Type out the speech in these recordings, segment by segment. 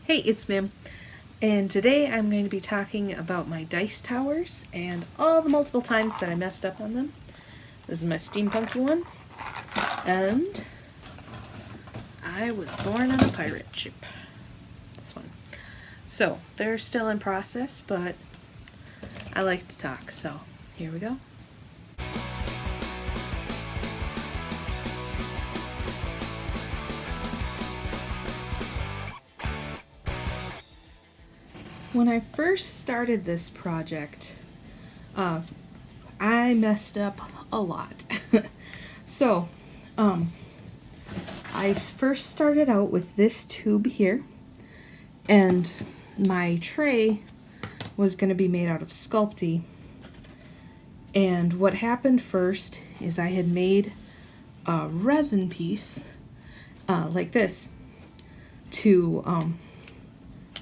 Hey, it's Mim, and today I'm going to be talking about my dice towers and all the multiple times that I messed up on them. This is my steampunky one, and I was born on a pirate ship. This one. So, they're still in process, but I like to talk, so here we go. When I first started this project, I messed up a lot. So, I first started out with this tube here, and my tray was going to be made out of Sculpey. And what happened first is I had made a resin piece like this to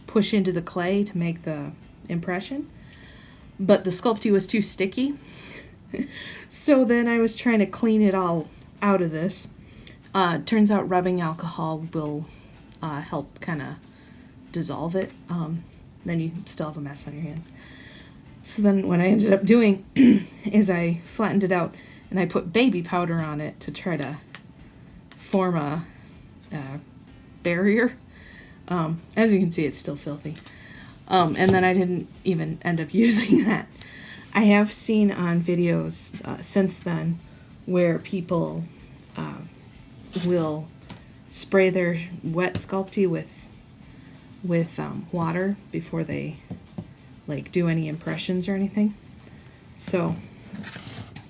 push into the clay to make the impression, but the Sculpey was too sticky. So then I was trying to clean it all out of this. Turns out rubbing alcohol will help kind of dissolve it. Then you still have a mess on your hands. So then what I ended up doing is I flattened it out and I put baby powder on it to try to form a barrier. As you can see, it's still filthy. And then I didn't even end up using that. I have seen on videos since then where people will spray their wet Sculpey with water before they do any impressions or anything. So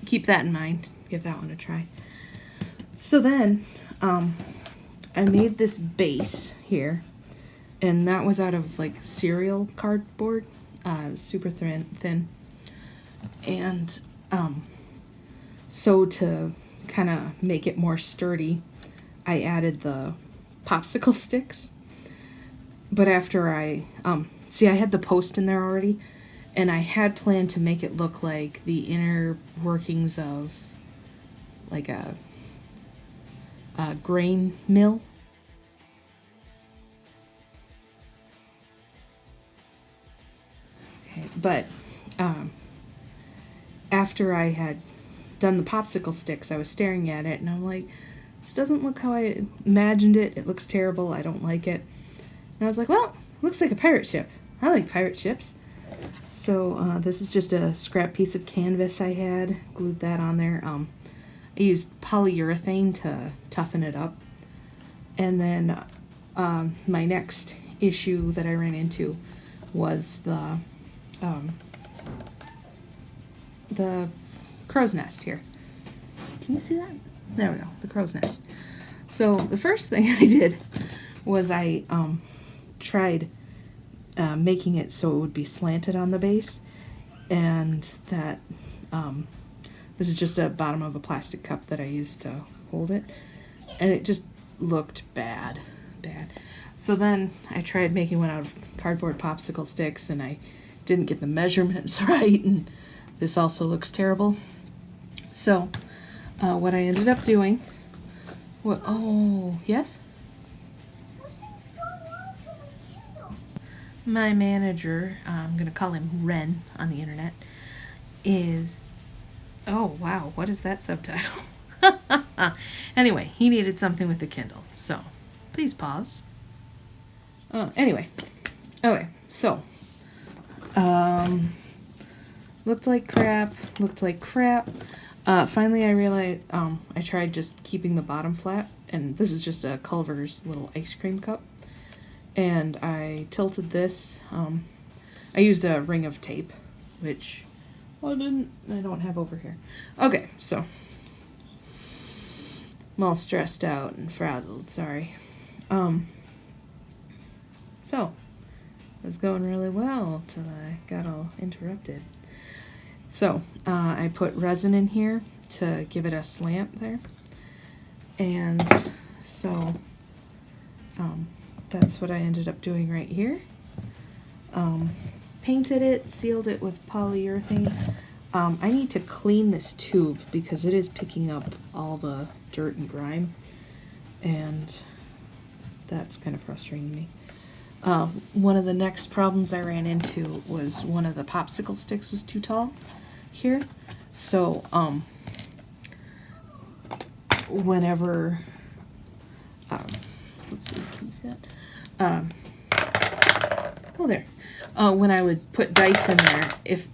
keep that in mind. Give that one a try. So then I made this base here, and that was out of cereal cardboard. It was super thin. And so to kind of make it more sturdy, I added the popsicle sticks. But after I had the post in there already, and I had planned to make it look like the inner workings of a grain mill. Okay, but after I had done the popsicle sticks, I was staring at it and I'm like, this doesn't look how I imagined it. It looks terrible. I don't like it. And I was like, well, looks like a pirate ship. I like pirate ships. So this is just a scrap piece of canvas I had. Glued that on there. I used polyurethane to toughen it up. And then my next issue that I ran into was the crow's nest here. Can you see that? There we go, the crow's nest. So the first thing I did was I tried making it so it would be slanted on the base, and that this is just a bottom of a plastic cup that I used to hold it, and it just looked bad. So then I tried making one out of cardboard popsicle sticks, and I didn't get the measurements right, and this also looks terrible. So what I ended up doing, yes? My manager, I'm going to call him Ren on the internet, is, oh wow, what is that subtitle? Anyway, he needed something with the Kindle, so please pause. Anyway, okay, so, looked like crap. Finally I realized, I tried just keeping the bottom flat, and this is just a Culver's little ice cream cup. And I tilted this. I used a ring of tape, which I don't have over here. Okay, so I'm all stressed out and frazzled, sorry. So it was going really well till I got all interrupted. So I put resin in here to give it a slant there. And so that's what I ended up doing right here. Painted it, sealed it with polyurethane. I need to clean this tube because it is picking up all the dirt and grime, and that's kind of frustrating me. One of the next problems I ran into was one of the popsicle sticks was too tall here. So, whenever, let's see, can you see that? Oh, there. When I would put dice in there, if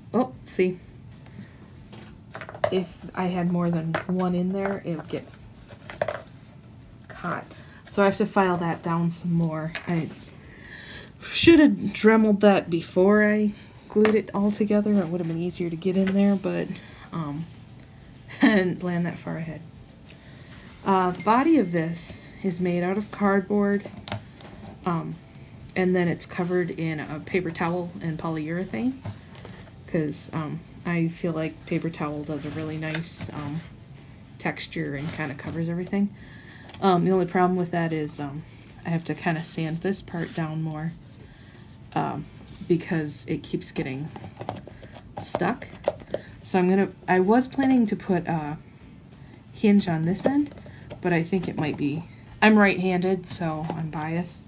I had more than one in there, it would get caught. So I have to file that down some more. I should have dremeled that before I glued it all together. It would have been easier to get in there, but I didn't plan that far ahead. The body of this is made out of cardboard, and then it's covered in a paper towel and polyurethane, because I feel like paper towel does a really nice texture and kind of covers everything. The only problem with that is I have to kind of sand this part down more because it keeps getting stuck. So I was planning to put a hinge on this end, but I think it might be, I'm right-handed, so I'm biased,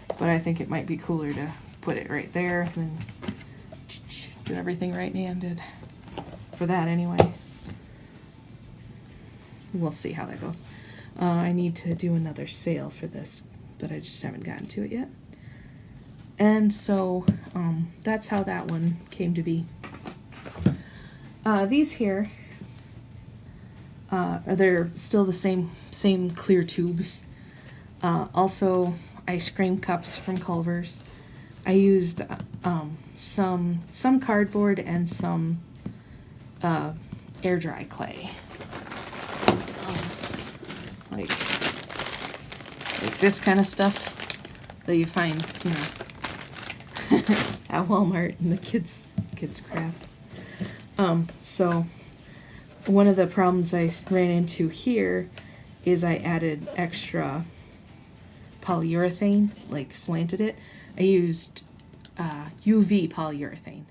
but I think it might be cooler to put it right there than do everything right-handed. For that anyway. We'll see how that goes. I need to do another sale for this, but I just haven't gotten to it yet. And so that's how that one came to be. These here, they're still the same clear tubes. Also, ice cream cups from Culver's. I used some cardboard and some air dry clay, like this kind of stuff that you find, at Walmart and the kids crafts. So one of the problems I ran into here is I added extra polyurethane, like slanted it. I used UV polyurethane.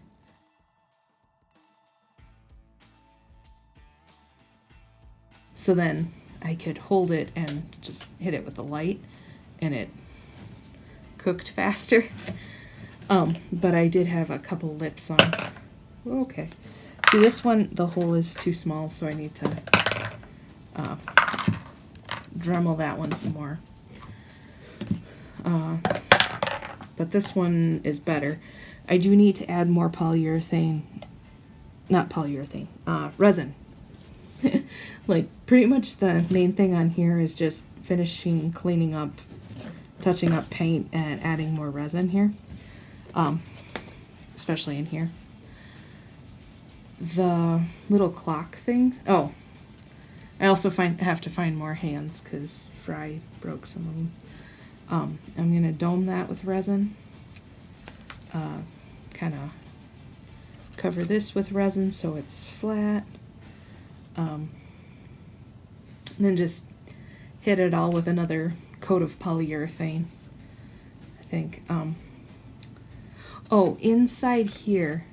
So then I could hold it and just hit it with the light, and it cooked faster. But I did have a couple lips on. Okay. See, this one, the hole is too small, so I need to Dremel that one some more. But this one is better. I do need to add more polyurethane. Not polyurethane. Resin. Like, pretty much the main thing on here is just finishing cleaning up, touching up paint, and adding more resin here. Especially in here. The little clock thing. Oh, I also have to find more hands because Fry broke some of them. I'm going to dome that with resin. Kind of cover this with resin so it's flat. And then just hit it all with another coat of polyurethane, I think. Oh, inside here,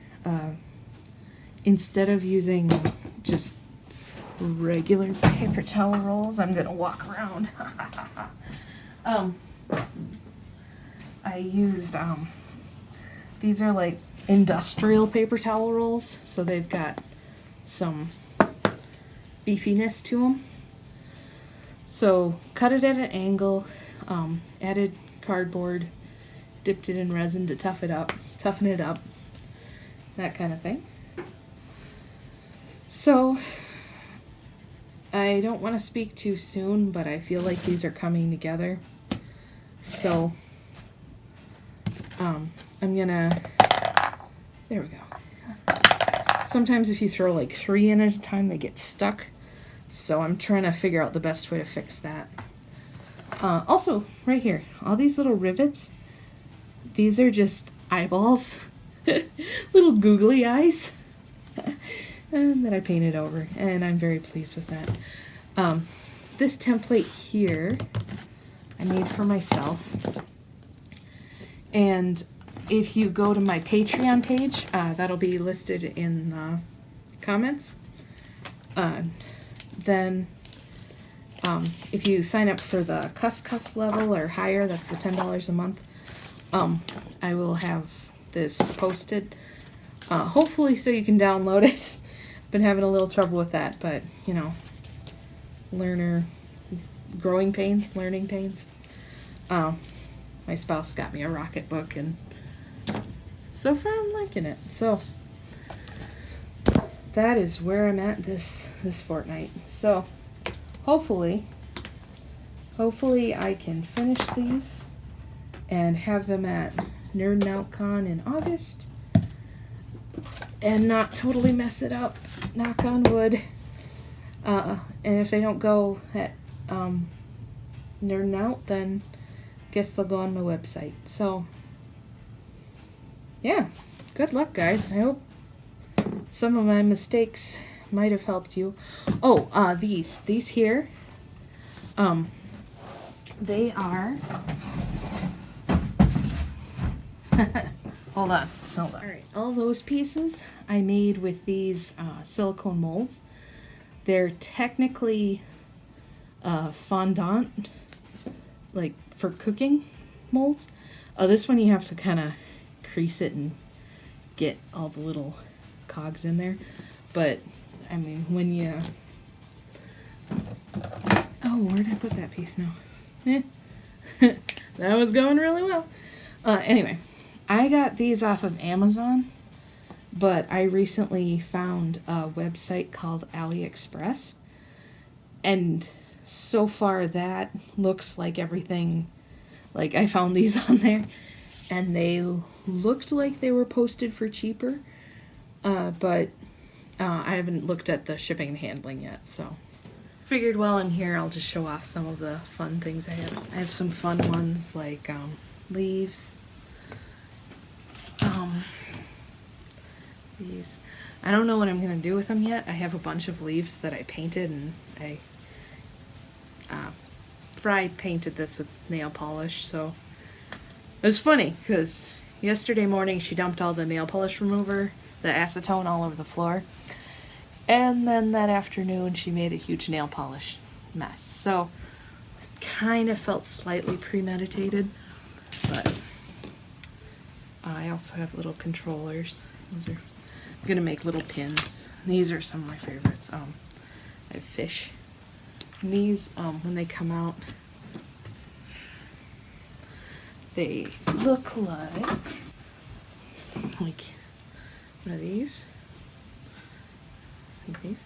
instead of using just regular paper towel rolls, I'm gonna walk around. I used, these are like industrial paper towel rolls, so they've got some beefiness to them. So cut it at an angle, added cardboard, dipped it in resin to toughen it up, that kind of thing. So I don't want to speak too soon, but I feel like these are coming together. So I'm gonna, there we go. Sometimes if you throw like 3 in at a time, they get stuck. So I'm trying to figure out the best way to fix that. Also, right here, all these little rivets, these are just eyeballs, little googly eyes, and that I painted over, and I'm very pleased with that. This template here, I made for myself, and if you go to my Patreon page, that'll be listed in the comments. Then if you sign up for the Cuss level or higher, that's the $10 a month, I will have this posted, hopefully so you can download it. Been having a little trouble with that, but you know, learning pains. My spouse got me a Rocket book, and so far I'm liking it. So that is where I'm at this fortnight. So hopefully I can finish these and have them at Nerd Out Con in August and not totally mess it up, knock on wood. And if they don't go at Nerd Out, then guess they'll go on my website. So yeah, good luck, guys. I hope some of my mistakes might have helped you. Oh, these here, they are hold on. All right, all those pieces I made with these silicone molds. They're technically fondant, like for cooking molds. This one you have to kind of crease it and get all the little cogs in there. But I mean, when you where did I put that piece now? That was going really well. Anyway, I got these off of Amazon, but I recently found a website called AliExpress, and so far that looks like everything, like I found these on there, and they looked like they were posted for cheaper, but I haven't looked at the shipping and handling yet, so figured while I'm here I'll just show off some of the fun things I have. I have some fun ones like leaves. These, I don't know what I'm going to do with them yet. I have a bunch of leaves that I painted, and Fry painted this with nail polish, so it was funny because yesterday morning she dumped all the nail polish remover, the acetone, all over the floor, and then that afternoon she made a huge nail polish mess. So it kind of felt slightly premeditated, but I also have little controllers. Those are, I'm gonna make little pins. These are some of my favorites. I have fish. And these, when they come out, they look like one of these. Like these.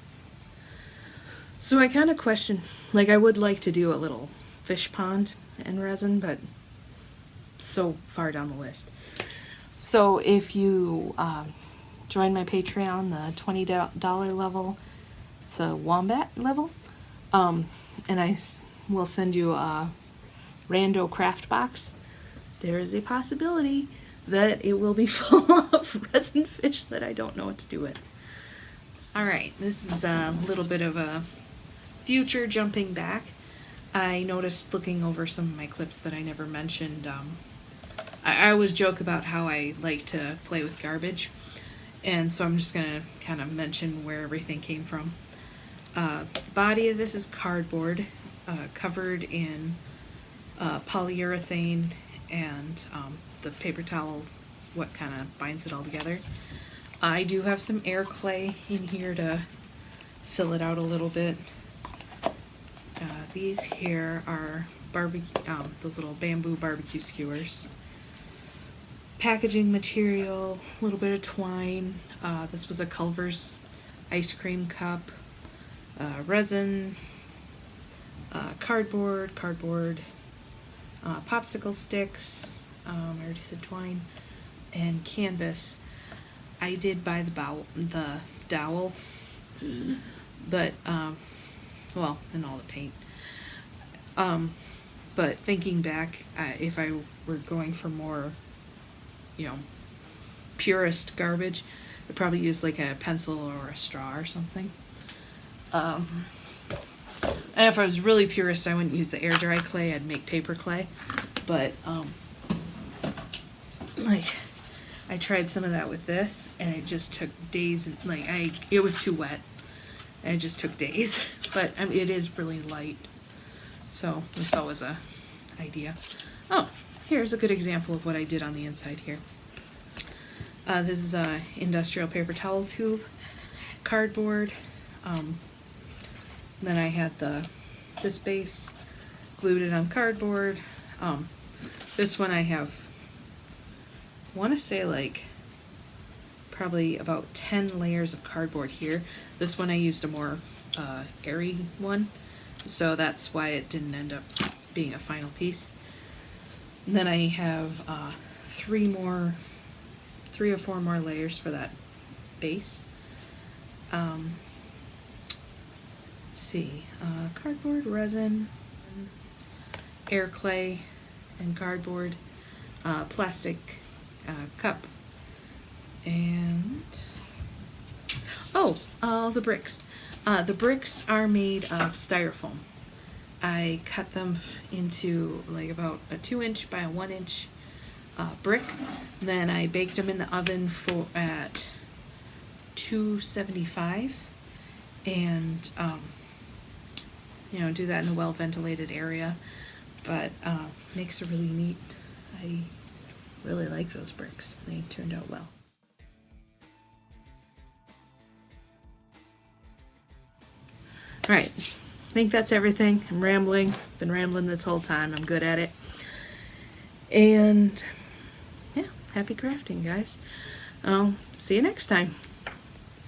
So I kind of question, like I would like to do a little fish pond in resin, but so far down the list. So if you join my Patreon, the $20 level, it's a wombat level, and I will send you a rando craft box. There is a possibility that it will be full of resin fish that I don't know what to do with. Alright, this is a little bit of a future jumping back. I noticed looking over some of my clips that I never mentioned, I always joke about how I like to play with garbage, and so I'm just going to kind of mention where everything came from. The body of this is cardboard, covered in polyurethane, and the paper towel is what kind of binds it all together. I do have some air clay in here to fill it out a little bit. These here are those little bamboo barbecue skewers. Packaging material, a little bit of twine. This was a Culver's ice cream cup. Resin, cardboard, popsicle sticks, I already said twine, and canvas. I did buy the dowel, but, well, and all the paint. But thinking back, if I were going for more, purist garbage, I'd probably use like a pencil or a straw or something. And if I was really purist, I wouldn't use the air dry clay, I'd make paper clay. But, I tried some of that with this, and it just took days, and it was too wet, and it just took days. But it is really light, so that's always a idea. Oh, here's a good example of what I did on the inside here. This is a industrial paper towel tube, cardboard. Then I had this base, glued it on cardboard. This one I have, I want to say like probably about 10 layers of cardboard here. This one I used a more airy one, so that's why it didn't end up being a final piece. And then I have 3 or 4 more layers for that base. Let's see, cardboard, resin, air clay, and cardboard, plastic cup, and the bricks. The bricks are made of styrofoam. I cut them into like about a 2-inch by a 1-inch brick. Then I baked them in the oven at 275, and do that in a well-ventilated area. But makes a really neat. I really like those bricks. They turned out well. All right, I think that's everything. I'm rambling. Been rambling this whole time. I'm good at it. And yeah, happy crafting, guys. I'll see you next time.